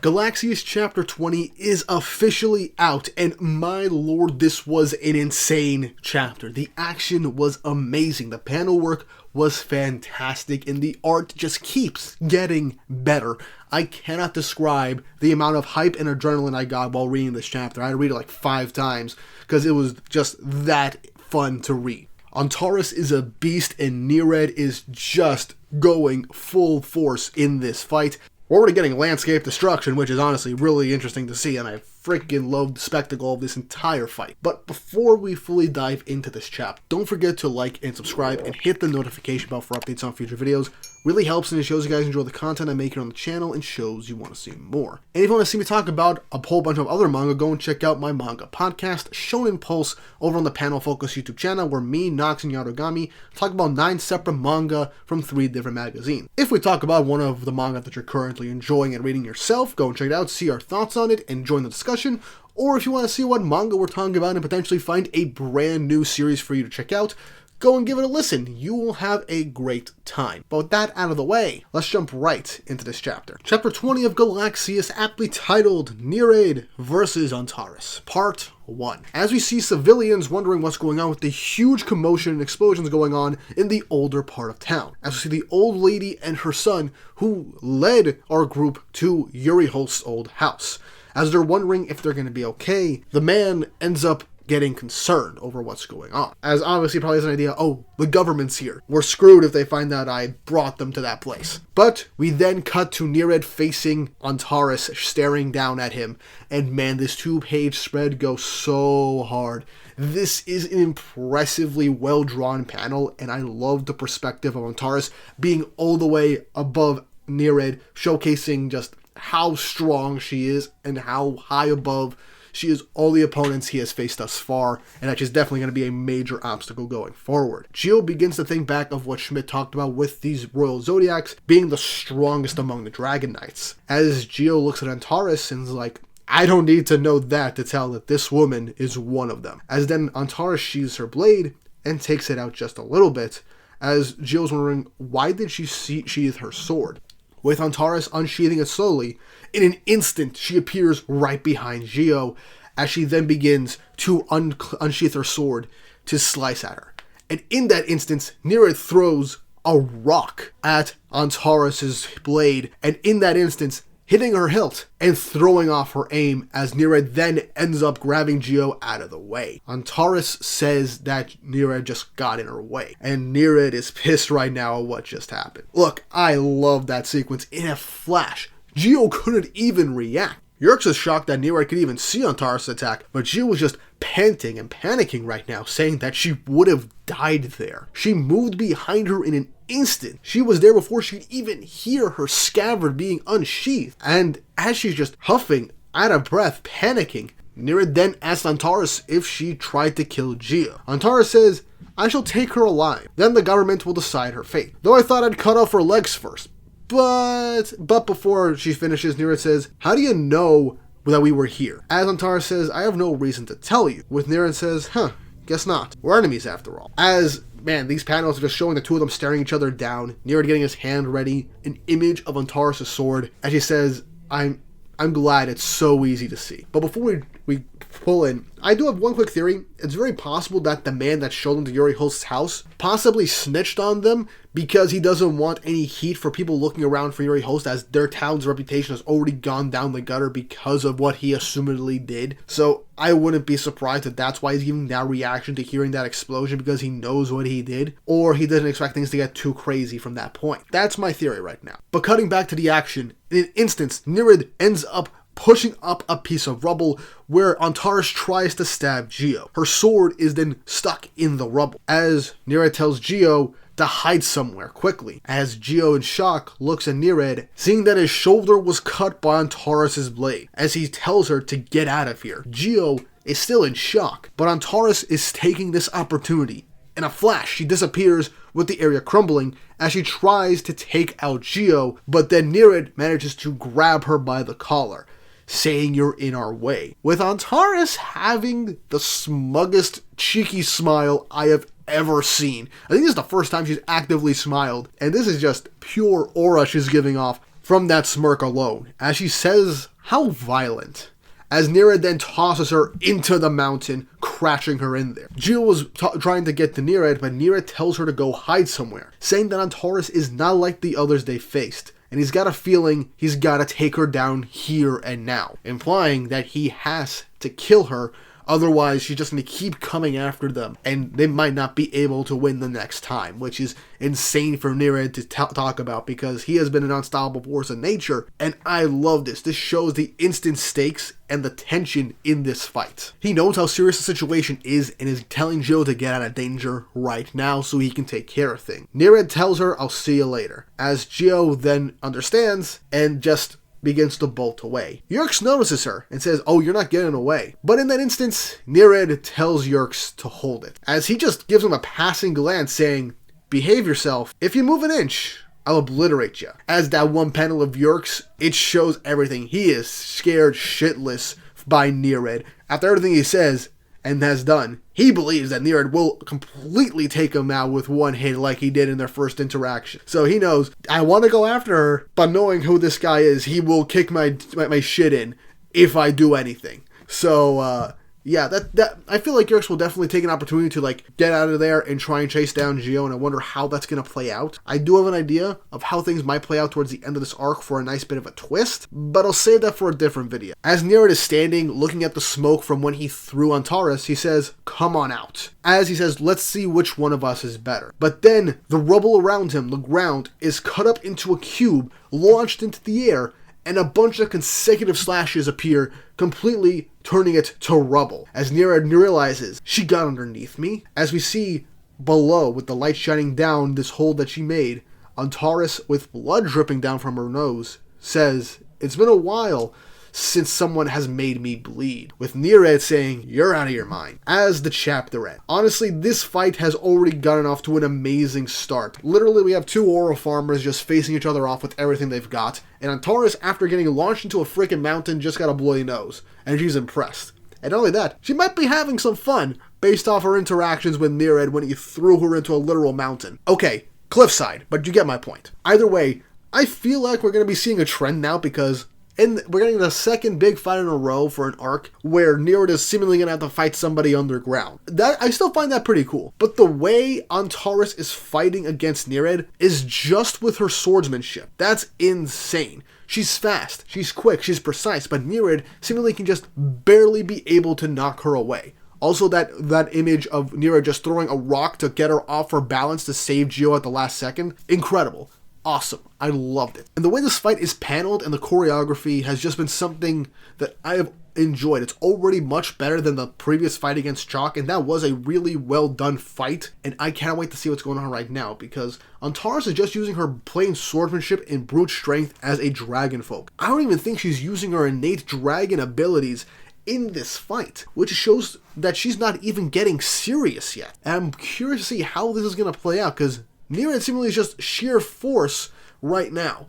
Galaxias Chapter 20 is officially out, and my lord, this was an insane chapter. The action was amazing, the panel work was fantastic, and the art just keeps getting better. I cannot describe the amount of hype and adrenaline I got while reading this chapter. I had to read it like 5 times, because it was just that fun to read. Antares is a beast, and Neraid is just going full force in this fight. We're already getting landscape destruction, which is honestly really interesting to see, and I freaking love the spectacle of this entire fight. But before we fully dive into this chapter, don't forget to like and subscribe and hit the notification bell for updates on future videos. Really helps, and it shows you guys enjoy the content I make here on the channel and shows you want to see more. And if you want to see me talk about a whole bunch of other manga, go and check out my manga podcast, Shonen Pulse, over on the Panel Focus YouTube channel, where me, Nox, and Yarogami talk about 9 separate manga from 3 different magazines. If we talk about one of the manga that you're currently enjoying and reading yourself, go and check it out, see our thoughts on it, and join the discussion. Or if you want to see what manga we're talking about and potentially find a brand new series for you to check out, go and give it a listen. You will have a great time. But with that out of the way, let's jump right into this chapter. Chapter 20 of Galaxias, aptly titled Neraid vs. Antares, Part 1. As we see civilians wondering what's going on with the huge commotion and explosions going on in the older part of town. As we see the old lady and her son, who led our group to Yuri Holst's old house. As they're wondering if they're going to be okay, the man ends up getting concerned over what's going on. As obviously probably has an idea, oh, the government's here. We're screwed if they find out I brought them to that place. But we then cut to Neraid facing Antares, staring down at him. And man, this 2-page spread goes so hard. This is an impressively well-drawn panel, and I love the perspective of Antares being all the way above Neraid, showcasing just how strong she is and how high above she is all the opponents he has faced thus far, and that she's definitely going to be a major obstacle going forward. Gio begins to think back of what Schmidt talked about with these Royal Zodiacs being the strongest among the Dragon Knights. As Gio looks at Antares and is like, I don't need to know that to tell that this woman is one of them. As then Antares sheathes her blade and takes it out just a little bit, as Gio's wondering, why did she sheathe her sword? With Antares unsheathing it slowly, in an instant she appears right behind Gio, as she then begins to unsheath her sword to slice at her. And in that instance, Neraid throws a rock at Antares' blade, and in that instance, hitting her hilt and throwing off her aim, as Neraid then ends up grabbing Gio out of the way. Antares says that Neraid just got in her way, and Neraid is pissed right now at what just happened. Look, I love that sequence. In a flash, Gio couldn't even react. Yerkes is shocked that Neraid could even see Antares' attack, but Gio was just panting and panicking right now, saying that she would have died there. She moved behind her in an instant. She was there before she could even hear her scabbard being unsheathed. And as she's just huffing, out of breath, panicking, Neraid then asks Antares if she tried to kill Gio. Antares says, I shall take her alive. Then the government will decide her fate. Though I thought I'd cut off her legs first. But before she finishes, Neraid says, how do you know that we were here? As Antares says, I have no reason to tell you. With Neraid says, guess not. We're enemies after all. As, man, these panels are just showing the two of them staring each other down. Neraid getting his hand ready. An image of Antares' sword. As she says, I'm glad it's so easy to see. But before we pull in, I do have one quick theory. It's very possible that the man that showed them to Yuri Holst's house possibly snitched on them because he doesn't want any heat for people looking around for Yuri Holst, as their town's reputation has already gone down the gutter because of what he assumedly did. So I wouldn't be surprised if that's why he's giving that reaction to hearing that explosion, because he knows what he did, or he doesn't expect things to get too crazy from that point. That's my theory right now. But cutting back to the action, in an instance, Neraid ends up pushing up a piece of rubble where Antares tries to stab Gio. Her sword is then stuck in the rubble, as Neraid tells Gio to hide somewhere quickly. As Gio in shock looks at Neraid, seeing that his shoulder was cut by Antares' blade, as he tells her to get out of here. Gio is still in shock, but Antares is taking this opportunity. In a flash, she disappears with the area crumbling as she tries to take out Gio, but then Neraid manages to grab her by the collar, saying you're in our way. With Antares having the smuggest cheeky smile I have ever seen. I think this is the first time she's actively smiled, and this is just pure aura she's giving off from that smirk alone, as she says, "How violent," as Neraid then tosses her into the mountain, crashing her in there. Geo was trying to get to Neraid, but Neraid tells her to go hide somewhere, saying that Antares is not like the others they faced, and he's got a feeling he's gotta take her down here and now, implying that he has to kill her. Otherwise, she's just going to keep coming after them, and they might not be able to win the next time, which is insane for Neraid to talk about, because he has been an unstoppable force of nature, and I love this. This shows the instant stakes and the tension in this fight. He knows how serious the situation is and is telling Geo to get out of danger right now so he can take care of things. Neraid tells her, "I'll see you later," as Geo then understands and just begins to bolt away. Yerkes notices her and says, "Oh, you're not getting away." But in that instance, Neraid tells Yerkes to hold it, as he just gives him a passing glance saying, "Behave yourself. If you move an inch, I'll obliterate you." As that one panel of Yerkes, it shows everything. He is scared shitless by Neraid. After everything he says and has done, he believes that Neraid will completely take him out with one hit like he did in their first interaction. So he knows, I want to go after her, but knowing who this guy is, he will kick my shit in if I do anything. So, yeah, that I feel like Yerkes will definitely take an opportunity to get out of there and try and chase down Geo, and I wonder how that's going to play out. I do have an idea of how things might play out towards the end of this arc for a nice bit of a twist, but I'll save that for a different video. As Neraid is standing, looking at the smoke from when he threw Antares, he says, "Come on out." As he says, "Let's see which one of us is better." But then, the rubble around him, the ground, is cut up into a cube, launched into the air, and a bunch of consecutive slashes appear, completely turning it to rubble. As Neraid realizes, she got underneath me. As we see below, with the light shining down this hole that she made, Antares, with blood dripping down from her nose, says, "It's been a while since someone has made me bleed," with Neraid saying, "You're out of your mind," as the chapter ends. Honestly, this fight has already gotten off to an amazing start. Literally, we have two oral farmers just facing each other off with everything they've got, and Antares, after getting launched into a freaking mountain, just got a bloody nose, and she's impressed. And not only that, she might be having some fun based off her interactions with Neraid when he threw her into a literal mountain. Okay, cliffside, but you get my point. Either way, I feel like we're going to be seeing a trend now, because we're getting the second big fight in a row for an arc where Neraid is seemingly going to have to fight somebody underground. I still find that pretty cool. But the way Antares is fighting against Neraid is just with her swordsmanship. That's insane. She's fast, she's quick, she's precise, but Neraid seemingly can just barely be able to knock her away. Also, that image of Neraid just throwing a rock to get her off her balance to save Geo at the last second, incredible. Awesome. I loved it. And the way this fight is paneled and the choreography has just been something that I have enjoyed. It's already much better than the previous fight against Chalk, and that was a really well done fight, and I can't wait to see what's going on right now, because Antares is just using her plain swordsmanship and brute strength as a dragonfolk. I don't even think she's using her innate dragon abilities in this fight, which shows that she's not even getting serious yet. And I'm curious to see how this is going to play out, because Neraid seemingly is just sheer force right now.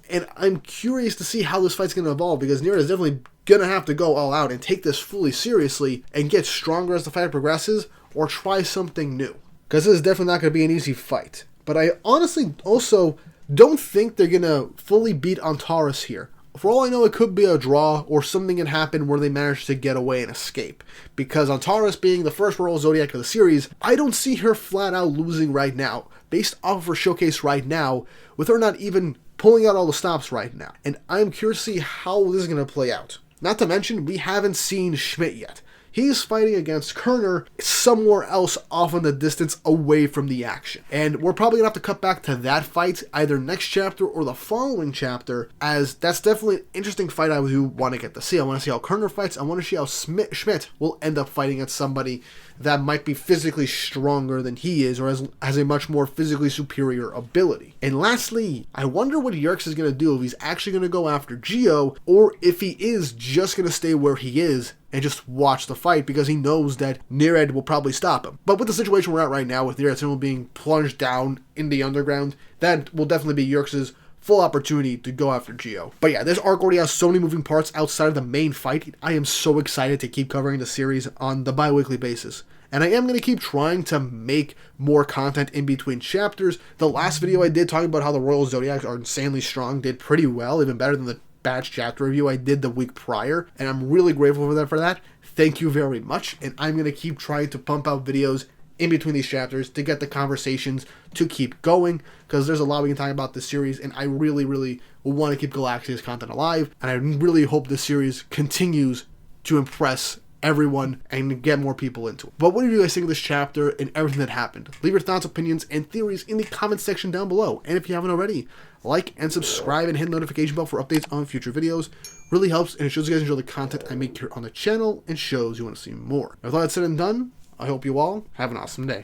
And I'm curious to see how this fight's going to evolve, because Neraid is definitely going to have to go all out and take this fully seriously and get stronger as the fight progresses, or try something new. Because this is definitely not going to be an easy fight. But I honestly also don't think they're going to fully beat Antares here. For all I know, it could be a draw, or something can happen where they manage to get away and escape. Because Antares being the first Royal Zodiac of the series, I don't see her flat out losing right now, based off of her showcase right now, with her not even pulling out all the stops right now. And I'm curious to see how this is going to play out. Not to mention, we haven't seen Schmidt yet. He's fighting against Kerner somewhere else off in the distance away from the action. And we're probably going to have to cut back to that fight either next chapter or the following chapter, as that's definitely an interesting fight I do want to get to see. I want to see how Kerner fights. I want to see how Schmidt will end up fighting against somebody that might be physically stronger than he is, or has a much more physically superior ability. And lastly, I wonder what Yerkes is going to do, if he's actually going to go after Geo, or if he is just going to stay where he is and just watch the fight, because he knows that Neraid will probably stop him. But with the situation we're at right now, with Neraid being plunged down in the underground, that will definitely be Yerkes' full opportunity to go after Geo. But yeah, this arc already has so many moving parts outside of the main fight. I am so excited to keep covering the series on the bi-weekly basis. And I am going to keep trying to make more content in between chapters. The last video I did talking about how the Royal Zodiacs are insanely strong did pretty well, even better than the batch chapter review I did the week prior, and I'm really grateful for that. Thank you very much, and I'm going to keep trying to pump out videos in between these chapters to get the conversations to keep going, because there's a lot we can talk about this series, and I really want to keep Galaxias content alive, and I really hope this series continues to impress everyone and get more people into it. But what do you guys think of this chapter and everything that happened? Leave your thoughts, opinions, and theories in the comment section down below. And if you haven't already, like and subscribe and hit the notification bell for updates on future videos. Really helps, and it shows you guys enjoy the content I make here on the channel and shows you want to see more. With all that said and done, I hope you all have an awesome day.